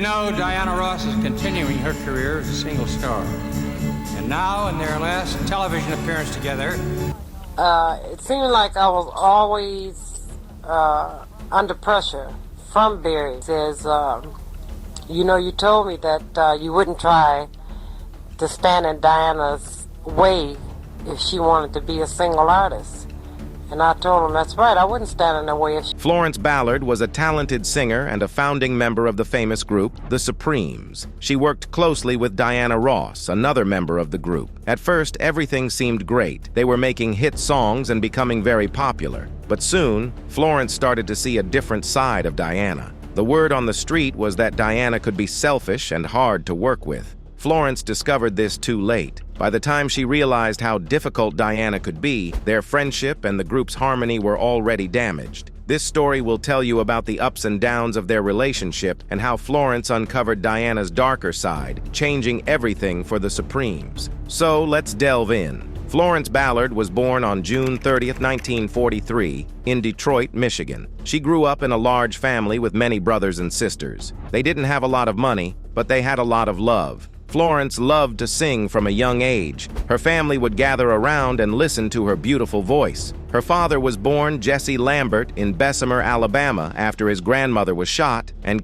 know, Diana Ross is continuing her career as a single star. And now, in their last television appearance together, it seemed like I was always under pressure from Barry. He says, you told me that you wouldn't try to stand in Diana's way if she wanted to be a single artist. And I told him, that's right, I wouldn't stand in her way if she... Florence Ballard was a talented singer and a founding member of the famous group, The Supremes. She worked closely with Diana Ross, another member of the group. At first, everything seemed great. They were making hit songs and becoming very popular. But soon, Florence started to see a different side of Diana. The word on the street was that Diana could be selfish and hard to work with. Florence discovered this too late. By the time she realized how difficult Diana could be, their friendship and the group's harmony were already damaged. This story will tell you about the ups and downs of their relationship and how Florence uncovered Diana's darker side, changing everything for the Supremes. So let's delve in. Florence Ballard was born on June 30th, 1943, in Detroit, Michigan. She grew up in a large family with many brothers and sisters. They didn't have a lot of money, but they had a lot of love. Florence loved to sing from a young age. Her family would gather around and listen to her beautiful voice. Her father was born Jesse Lambert in Bessemer, Alabama, after his grandmother was shot, and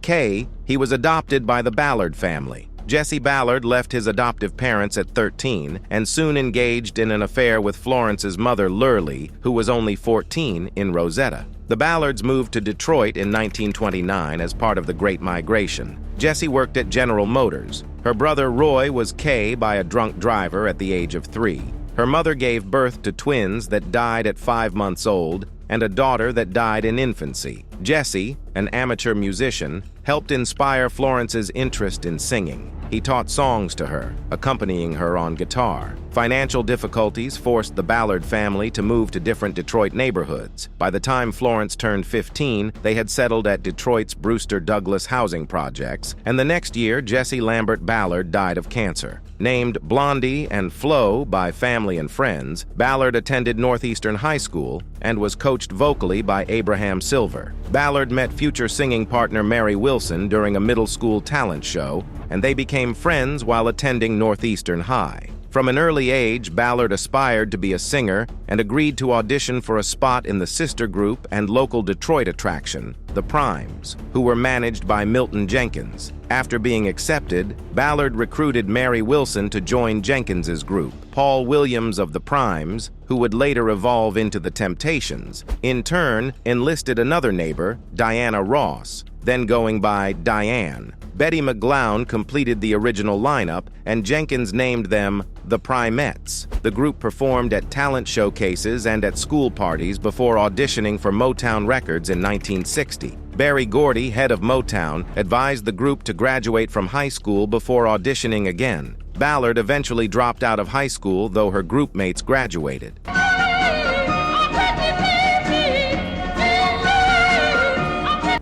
he was adopted by the Ballard family. Jesse Ballard left his adoptive parents at 13 and soon engaged in an affair with Florence's mother, Lurley, who was only 14, in Rosetta. The Ballards moved to Detroit in 1929 as part of the Great Migration. Jesse worked at General Motors. Her brother Roy was by a drunk driver at the age of 3. Her mother gave birth to twins that died at 5 months old and a daughter that died in infancy. Jesse, an amateur musician, helped inspire Florence's interest in singing. He taught songs to her, accompanying her on guitar. Financial difficulties forced the Ballard family to move to different Detroit neighborhoods. By the time Florence turned 15, they had settled at Detroit's Brewster Douglas housing projects, and the next year, Jesse Lambert Ballard died of cancer. Named Blondie and Flo by family and friends, Ballard attended Northeastern High School and was coached vocally by Abraham Silver. Ballard met future singing partner Mary Wilson during a middle school talent show, and they became friends while attending Northeastern High. From an early age, Ballard aspired to be a singer and agreed to audition for a spot in the sister group and local Detroit attraction, the Primes, who were managed by Milton Jenkins. After being accepted, Ballard recruited Mary Wilson to join Jenkins's group. Paul Williams of the Primes, who would later evolve into the Temptations, in turn enlisted another neighbor, Diana Ross, then going by Diane. Betty McGlown completed the original lineup, and Jenkins named them the Primettes. The group performed at talent showcases and at school parties before auditioning for Motown Records in 1960. Berry Gordy, head of Motown, advised the group to graduate from high school before auditioning again. Ballard eventually dropped out of high school, though her group mates graduated.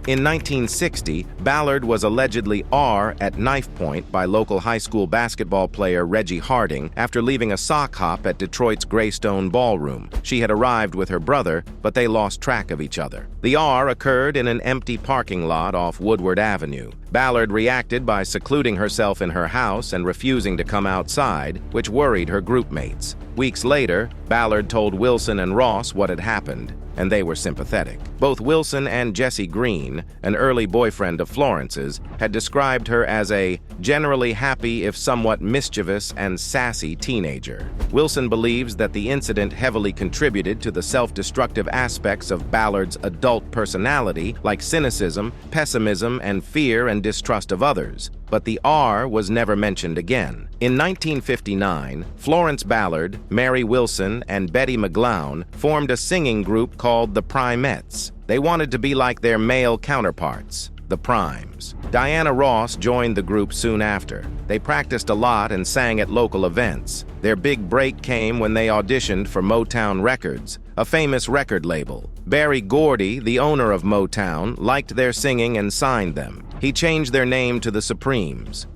In 1960, Ballard was allegedly at knife point by local high school basketball player Reggie Harding after leaving a sock hop at Detroit's Greystone Ballroom. She had arrived with her brother, but they lost track of each other. The occurred in an empty parking lot off Woodward Avenue. Ballard reacted by secluding herself in her house and refusing to come outside, which worried her group mates. Weeks later, Ballard told Wilson and Ross what had happened, and they were sympathetic. Both Wilson and Jesse Green, an early boyfriend of Florence's, had described her as a generally happy if somewhat mischievous and sassy teenager. Wilson believes that the incident heavily contributed to the self-destructive aspects of Ballard's adult personality, like cynicism, pessimism, and fear and distrust of others. But the was never mentioned again. In 1959, Florence Ballard, Mary Wilson, and Betty McGlown formed a singing group called the Primettes. They wanted to be like their male counterparts, the Primes. Diana Ross joined the group soon after. They practiced a lot and sang at local events. Their big break came when they auditioned for Motown Records, a famous record label. Berry Gordy, the owner of Motown, liked their singing and signed them. He changed their name to the Supremes.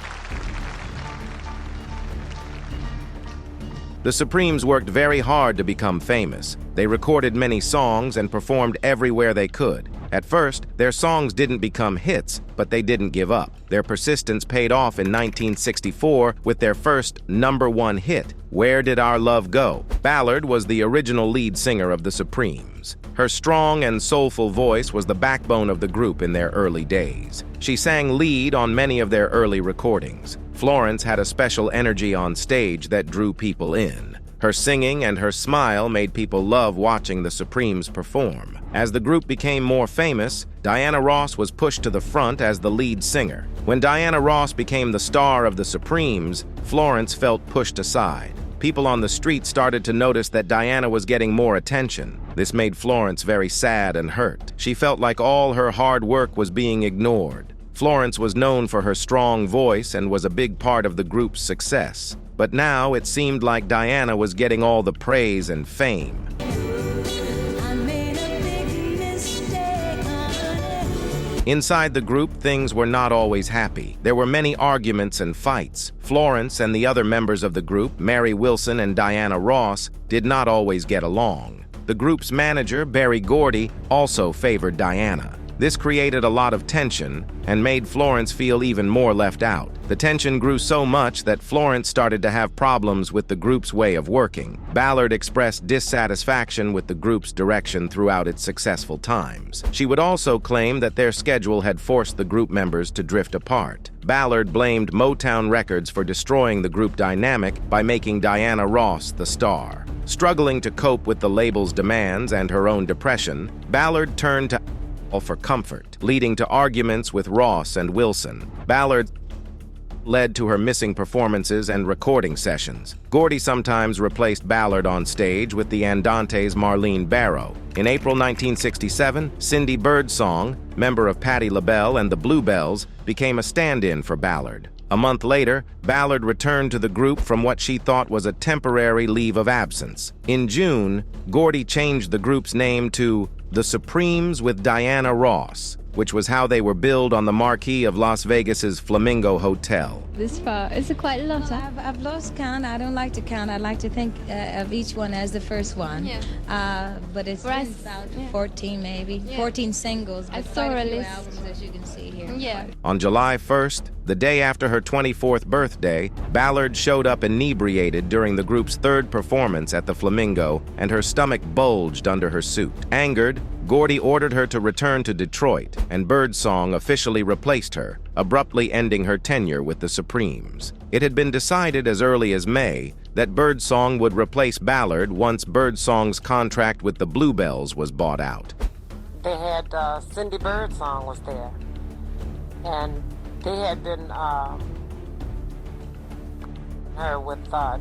The Supremes worked very hard to become famous. They recorded many songs and performed everywhere they could. At first, their songs didn't become hits, but they didn't give up. Their persistence paid off in 1964 with their first #1 hit, Where Did Our Love Go? Ballard was the original lead singer of the Supremes. Her strong and soulful voice was the backbone of the group in their early days. She sang lead on many of their early recordings. Florence had a special energy on stage that drew people in. Her singing and her smile made people love watching the Supremes perform. As the group became more famous, Diana Ross was pushed to the front as the lead singer. When Diana Ross became the star of the Supremes, Florence felt pushed aside. People on the street started to notice that Diana was getting more attention. This made Florence very sad and hurt. She felt like all her hard work was being ignored. Florence was known for her strong voice and was a big part of the group's success. But now it seemed like Diana was getting all the praise and fame. Inside the group, things were not always happy. There were many arguments and fights. Florence and the other members of the group, Mary Wilson and Diana Ross, did not always get along. The group's manager, Berry Gordy, also favored Diana. This created a lot of tension and made Florence feel even more left out. The tension grew so much that Florence started to have problems with the group's way of working. Ballard expressed dissatisfaction with the group's direction throughout its successful times. She would also claim that their schedule had forced the group members to drift apart. Ballard blamed Motown Records for destroying the group dynamic by making Diana Ross the star. Struggling to cope with the label's demands and her own depression, Ballard turned to for comfort, leading to arguments with Ross and Wilson. Ballard led to her missing performances and recording sessions. Gordy sometimes replaced Ballard on stage with the Andante's Marlene Barrow. In April 1967, Cindy Birdsong, member of Patti LaBelle and the Bluebells, became a stand-in for Ballard. A month later, Ballard returned to the group from what she thought was a temporary leave of absence. In June, Gordy changed the group's name to The Supremes with Diana Ross, which was how they were billed on the marquee of Las Vegas's Flamingo Hotel. This far, is it quite a lot? Huh? I've lost count. I don't like to count. I like to think of each one as the first one. Yeah. But it's been about 14 maybe. Yeah. 14 singles, I but saw quite a a few list. albums, as you can see here. Yeah. On July 1st, the day after her 24th birthday, Ballard showed up inebriated during the group's third performance at the Flamingo, and her stomach bulged under her suit. Angered, Gordy ordered her to return to Detroit, and Birdsong officially replaced her, abruptly ending her tenure with the Supremes. It had been decided as early as May that Birdsong would replace Ballard once Birdsong's contract with the Bluebells was bought out. They had Cindy Birdsong was there, and they had been her with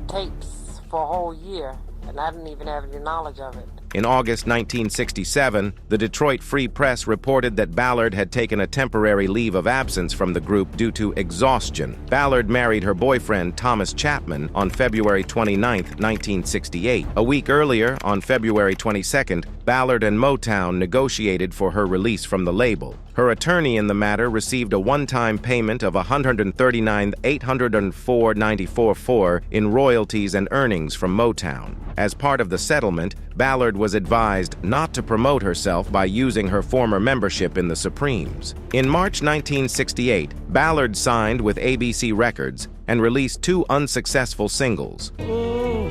tapes for a whole year, and I didn't even have any knowledge of it. In August 1967, the Detroit Free Press reported that Ballard had taken a temporary leave of absence from the group due to exhaustion. Ballard married her boyfriend, Thomas Chapman, on February 29, 1968. A week earlier, on February 22nd, Ballard and Motown negotiated for her release from the label. Her attorney in the matter received a one-time payment of $139,804.94 in royalties and earnings from Motown. As part of the settlement, Ballard was advised not to promote herself by using her former membership in the Supremes. In March 1968, Ballard signed with ABC Records and released 2 unsuccessful singles. Oh,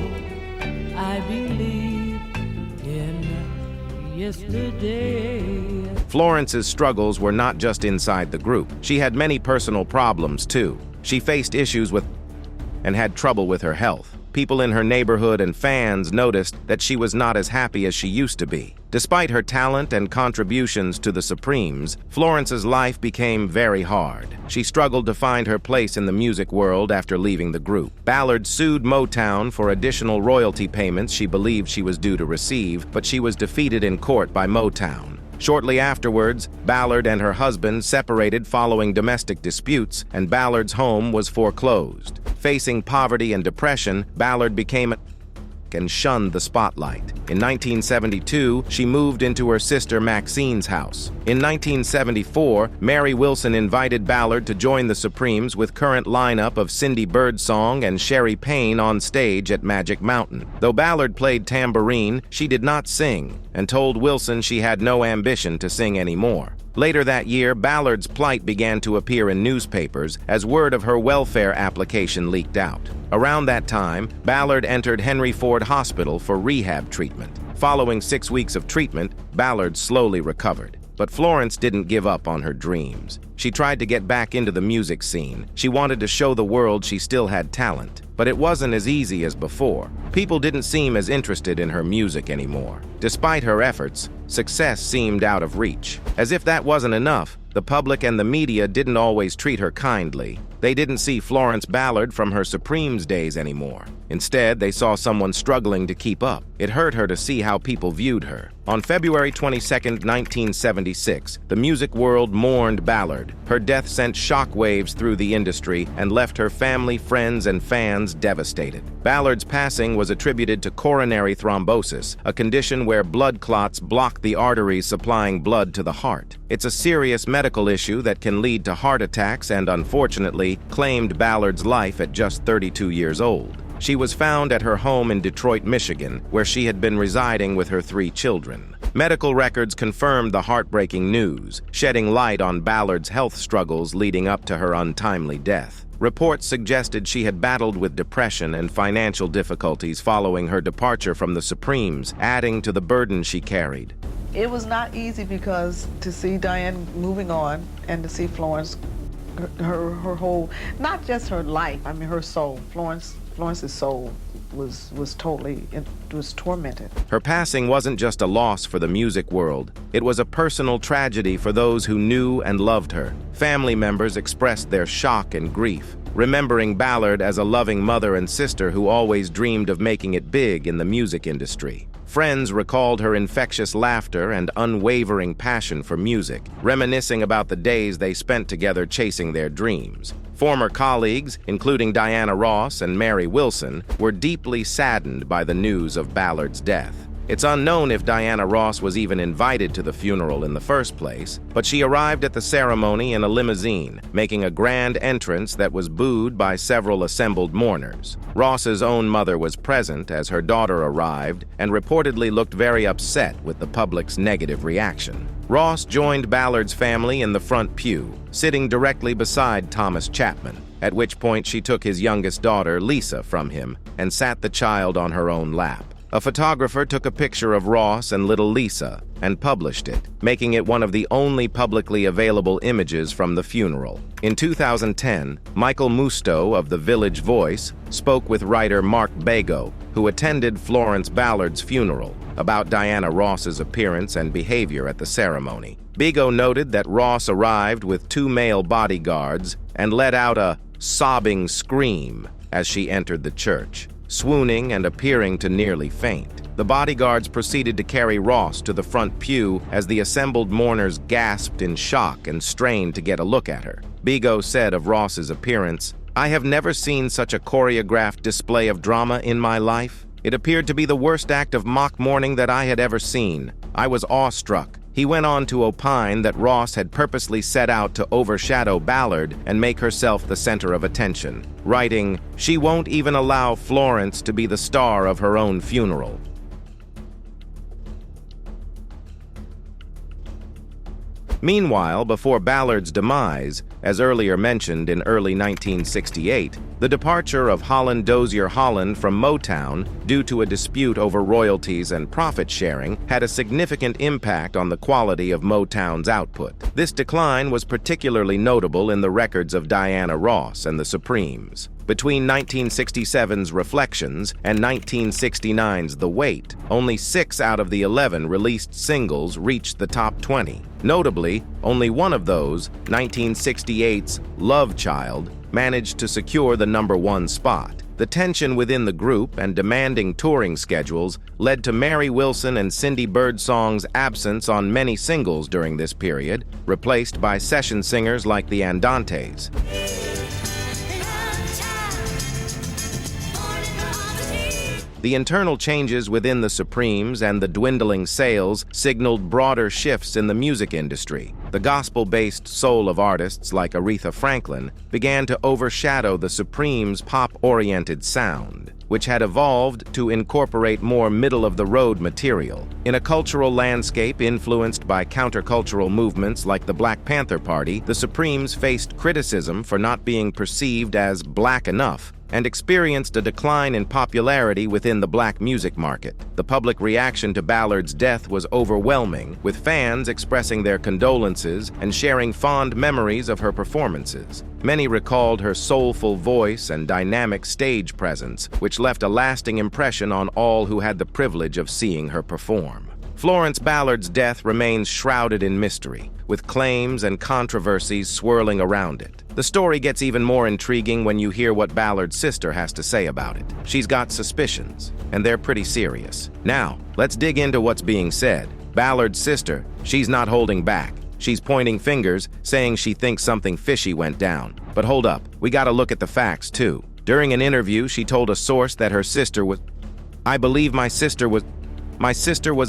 I believe in yesterday. Florence's struggles were not just inside the group. She had many personal problems, too. She faced issues with and had trouble with her health. People in her neighborhood and fans noticed that she was not as happy as she used to be. Despite her talent and contributions to the Supremes, Florence's life became very hard. She struggled to find her place in the music world after leaving the group. Ballard sued Motown for additional royalty payments she believed she was due to receive, but she was defeated in court by Motown. Shortly afterwards, Ballard and her husband separated following domestic disputes, and Ballard's home was foreclosed. Facing poverty and depression, Ballard became and shunned the spotlight. In 1972, she moved into her sister Maxine's house. In 1974, Mary Wilson invited Ballard to join the Supremes with current lineup of Cindy Birdsong and Sherry Payne on stage at Magic Mountain. Though Ballard played tambourine, she did not sing and told Wilson she had no ambition to sing anymore. Later that year, Ballard's plight began to appear in newspapers as word of her welfare application leaked out. Around that time, Ballard entered Henry Ford Hospital for rehab treatment. Following 6 weeks of treatment, Ballard slowly recovered. But Florence didn't give up on her dreams. She tried to get back into the music scene. She wanted to show the world she still had talent. But it wasn't as easy as before. People didn't seem as interested in her music anymore. Despite her efforts, success seemed out of reach. As if that wasn't enough, the public and the media didn't always treat her kindly. They didn't see Florence Ballard from her Supremes days anymore. Instead, they saw someone struggling to keep up. It hurt her to see how people viewed her. On February 22, 1976, the music world mourned Ballard. Her death sent shockwaves through the industry and left her family, friends, and fans devastated. Ballard's passing was attributed to coronary thrombosis, a condition where blood clots block the arteries supplying blood to the heart. It's a serious medical issue that can lead to heart attacks and, unfortunately, claimed Ballard's life at just 32 years old. She was found at her home in Detroit, Michigan, where she had been residing with her 3 children. Medical records confirmed the heartbreaking news, shedding light on Ballard's health struggles leading up to her untimely death. Reports suggested she had battled with depression and financial difficulties following her departure from the Supremes, adding to the burden she carried. It was not easy because to see Diane moving on and to see Florence, her whole, not just her life, I mean her soul, Florence's soul was totally, it was tormented. Her passing wasn't just a loss for the music world. It was a personal tragedy for those who knew and loved her. Family members expressed their shock and grief, remembering Ballard as a loving mother and sister who always dreamed of making it big in the music industry. Friends recalled her infectious laughter and unwavering passion for music, reminiscing about the days they spent together chasing their dreams. Former colleagues, including Diana Ross and Mary Wilson, were deeply saddened by the news of Ballard's death. It's unknown if Diana Ross was even invited to the funeral in the first place, but she arrived at the ceremony in a limousine, making a grand entrance that was booed by several assembled mourners. Ross's own mother was present as her daughter arrived and reportedly looked very upset with the public's negative reaction. Ross joined Ballard's family in the front pew, sitting directly beside Thomas Chapman, at which point she took his youngest daughter, Lisa, from him and sat the child on her own lap. A photographer took a picture of Ross and little Lisa and published it, making it one of the only publicly available images from the funeral. In 2010, Michael Musto of The Village Voice spoke with writer Mark Bago, who attended Florence Ballard's funeral, about Diana Ross's appearance and behavior at the ceremony. Bago noted that Ross arrived with 2 male bodyguards and let out a sobbing scream as she entered the church, swooning and appearing to nearly faint. The bodyguards proceeded to carry Ross to the front pew as the assembled mourners gasped in shock and strained to get a look at her. Bago said of Ross's appearance, "I have never seen such a choreographed display of drama in my life. It appeared to be the worst act of mock mourning that I had ever seen. I was awestruck." He went on to opine that Ross had purposely set out to overshadow Ballard and make herself the center of attention, writing, "She won't even allow Florence to be the star of her own funeral." Meanwhile, before Ballard's demise, as earlier mentioned in early 1968, the departure of Holland Dozier Holland from Motown due to a dispute over royalties and profit sharing had a significant impact on the quality of Motown's output. This decline was particularly notable in the records of Diana Ross and the Supremes. Between 1967's Reflections and 1969's The Wait, only 6 out of the 11 released singles reached the top 20. Notably, only one of those, 1968's Love Child, managed to secure the #1 spot. The tension within the group and demanding touring schedules led to Mary Wilson and Cindy Birdsong's absence on many singles during this period, replaced by session singers like the Andantes. The internal changes within the Supremes and the dwindling sales signaled broader shifts in the music industry. The gospel-based soul of artists like Aretha Franklin began to overshadow the Supremes' pop-oriented sound, which had evolved to incorporate more middle-of-the-road material. In a cultural landscape influenced by countercultural movements like the Black Panther Party, the Supremes faced criticism for not being perceived as black enough and experienced a decline in popularity within the black music market. The public reaction to Ballard's death was overwhelming, with fans expressing their condolences and sharing fond memories of her performances. Many recalled her soulful voice and dynamic stage presence, which left a lasting impression on all who had the privilege of seeing her perform. Florence Ballard's death remains shrouded in mystery, with claims and controversies swirling around it. The story gets even more intriguing when you hear what Ballard's sister has to say about it. She's got suspicions, and they're pretty serious. Now, let's dig into what's being said. Ballard's sister, she's not holding back. She's pointing fingers, saying she thinks something fishy went down. But hold up, we gotta look at the facts too. During an interview, she told a source that her sister was... I believe my sister was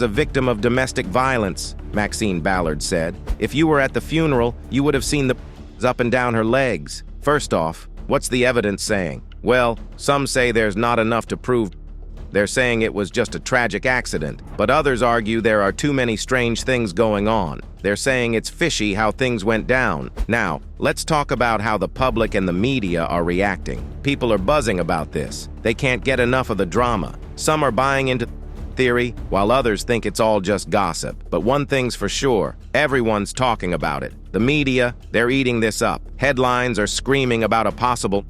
a victim of domestic violence, Maxine Ballard said. If you were at the funeral, you would have seen the up and down her legs. First off, what's the evidence saying? Well, some say there's not enough to prove. They're saying it was just a tragic accident, but others argue there are too many strange things going on. They're saying it's fishy how things went down. Now, let's talk about how the public and the media are reacting. People are buzzing about this. They can't get enough of the drama. Some are buying into theory, while others think it's all just gossip. But one thing's for sure, everyone's talking about it. The media, they're eating this up. Headlines are screaming about a possible...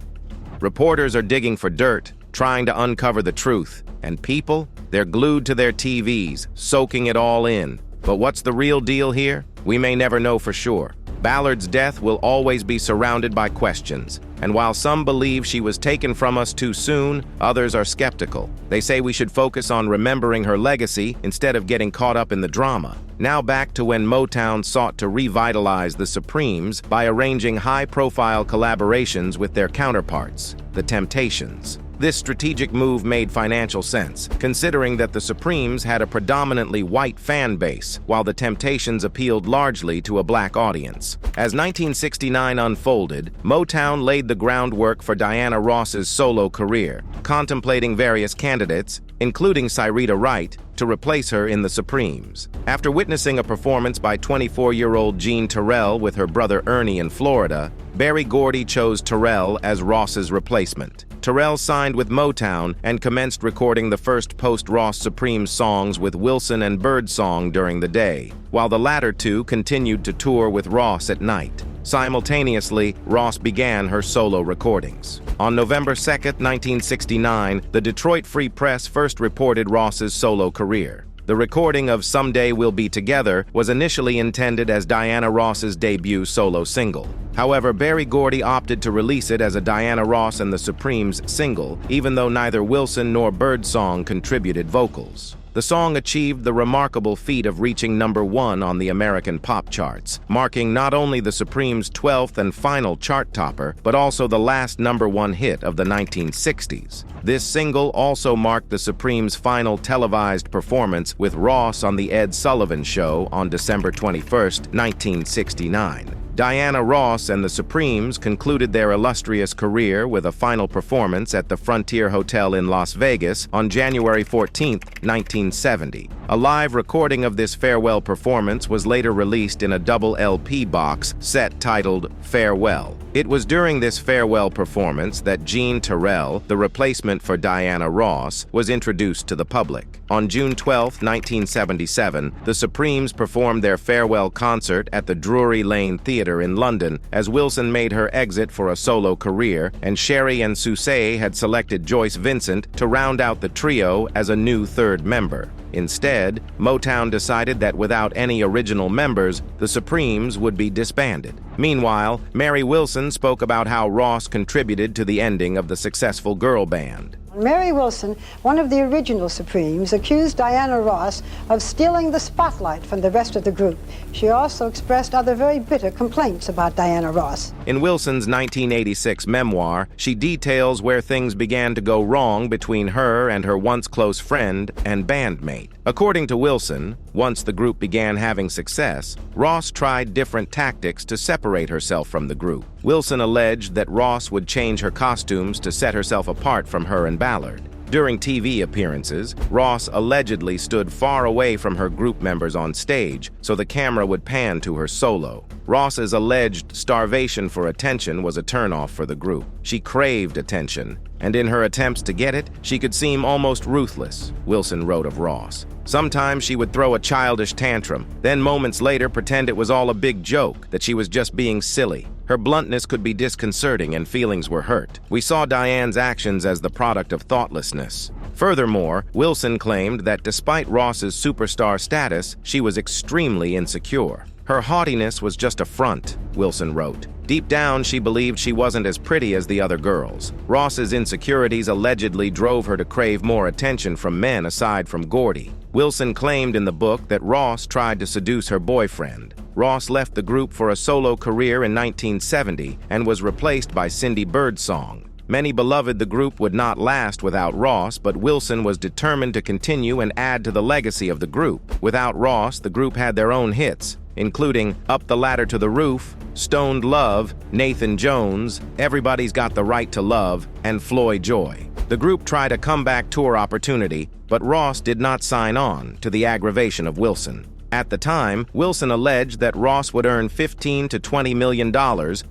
Reporters are digging for dirt, trying to uncover the truth. And people, they're glued to their TVs, soaking it all in. But what's the real deal here? We may never know for sure. Ballard's death will always be surrounded by questions. And while some believe she was taken from us too soon, others are skeptical. They say we should focus on remembering her legacy instead of getting caught up in the drama. Now back to when Motown sought to revitalize the Supremes by arranging high-profile collaborations with their counterparts, the Temptations. This strategic move made financial sense, considering that the Supremes had a predominantly white fan base, while the Temptations appealed largely to a black audience. As 1969 unfolded, Motown laid the groundwork for Diana Ross's solo career, contemplating various candidates, including Syreeta Wright, to replace her in the Supremes. After witnessing a performance by 24-year-old Jean Terrell with her brother Ernie in Florida, Berry Gordy chose Terrell as Ross's replacement. Terrell signed with Motown and commenced recording the first post-Ross Supremes songs with Wilson and Birdsong during the day, while the latter two continued to tour with Ross at night. Simultaneously, Ross began her solo recordings. On November 2, 1969, the Detroit Free Press first reported Ross's solo career. The recording of Someday We'll Be Together was initially intended as Diana Ross's debut solo single. However, Berry Gordy opted to release it as a Diana Ross and the Supremes single, even though neither Wilson nor Birdsong contributed vocals. The song achieved the remarkable feat of reaching #1 on the American pop charts, marking not only the Supremes' 12th and final chart topper, but also the last #1 hit of the 1960s. This single also marked the Supremes' final televised performance with Ross on The Ed Sullivan Show on December 21, 1969. Diana Ross and the Supremes concluded their illustrious career with a final performance at the Frontier Hotel in Las Vegas on January 14, 1970. A live recording of this farewell performance was later released in a double LP box set titled Farewell. It was during this farewell performance that Jean Terrell, the replacement for Diana Ross, was introduced to the public. On June 12, 1977, the Supremes performed their farewell concert at the Drury Lane Theatre in London as Wilson made her exit for a solo career, and Sherry and Susay had selected Joyce Vincent to round out the trio as a new third member. Instead, Motown decided that without any original members, the Supremes would be disbanded. Meanwhile, Mary Wilson spoke about how Ross contributed to the ending of the successful girl band. Mary Wilson, one of the original Supremes, accused Diana Ross of stealing the spotlight from the rest of the group. She also expressed other very bitter complaints about Diana Ross. In Wilson's 1986 memoir, she details where things began to go wrong between her and her once close friend and bandmate. According to Wilson, once the group began having success, Ross tried different tactics to separate herself from the group. Wilson alleged that Ross would change her costumes to set herself apart from her and Ballard. During TV appearances, Ross allegedly stood far away from her group members on stage so the camera would pan to her solo. Ross's alleged starvation for attention was a turnoff for the group. She craved attention, and in her attempts to get it, she could seem almost ruthless, Wilson wrote of Ross. Sometimes she would throw a childish tantrum, then moments later pretend it was all a big joke, that she was just being silly. Her bluntness could be disconcerting and feelings were hurt. We saw Diane's actions as the product of thoughtlessness. Furthermore, Wilson claimed that despite Ross's superstar status, she was extremely insecure. Her haughtiness was just a front, Wilson wrote. Deep down, she believed she wasn't as pretty as the other girls. Ross's insecurities allegedly drove her to crave more attention from men aside from Gordy. Wilson claimed in the book that Ross tried to seduce her boyfriend. Ross left the group for a solo career in 1970 and was replaced by Cindy Birdsong. Many believed the group would not last without Ross, but Wilson was determined to continue and add to the legacy of the group. Without Ross, the group had their own hits, including Up the Ladder to the Roof, Stoned Love, Nathan Jones, Everybody's Got the Right to Love, and Floyd Joy. The group tried a comeback tour opportunity, but Ross did not sign on, to the aggravation of Wilson. At the time, Wilson alleged that Ross would earn $15 to $20 million,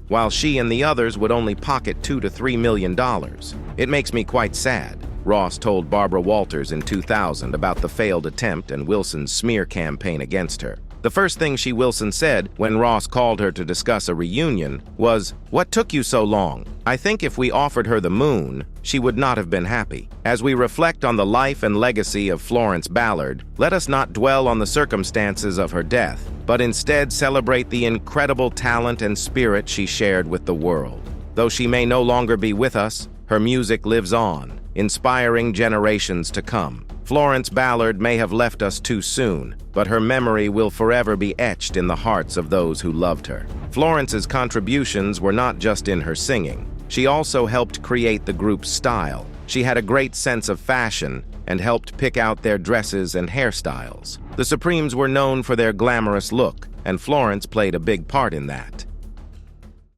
while she and the others would only pocket $2 to $3 million. It makes me quite sad, Ross told Barbara Walters in 2000 about the failed attempt and Wilson's smear campaign against her. The first thing Wilson said when Ross called her to discuss a reunion was, "What took you so long? I think if we offered her the moon, she would not have been happy." As we reflect on the life and legacy of Florence Ballard, let us not dwell on the circumstances of her death, but instead celebrate the incredible talent and spirit she shared with the world. Though she may no longer be with us, her music lives on, inspiring generations to come. Florence Ballard may have left us too soon, but her memory will forever be etched in the hearts of those who loved her. Florence's contributions were not just in her singing. She also helped create the group's style. She had a great sense of fashion and helped pick out their dresses and hairstyles. The Supremes were known for their glamorous look, and Florence played a big part in that.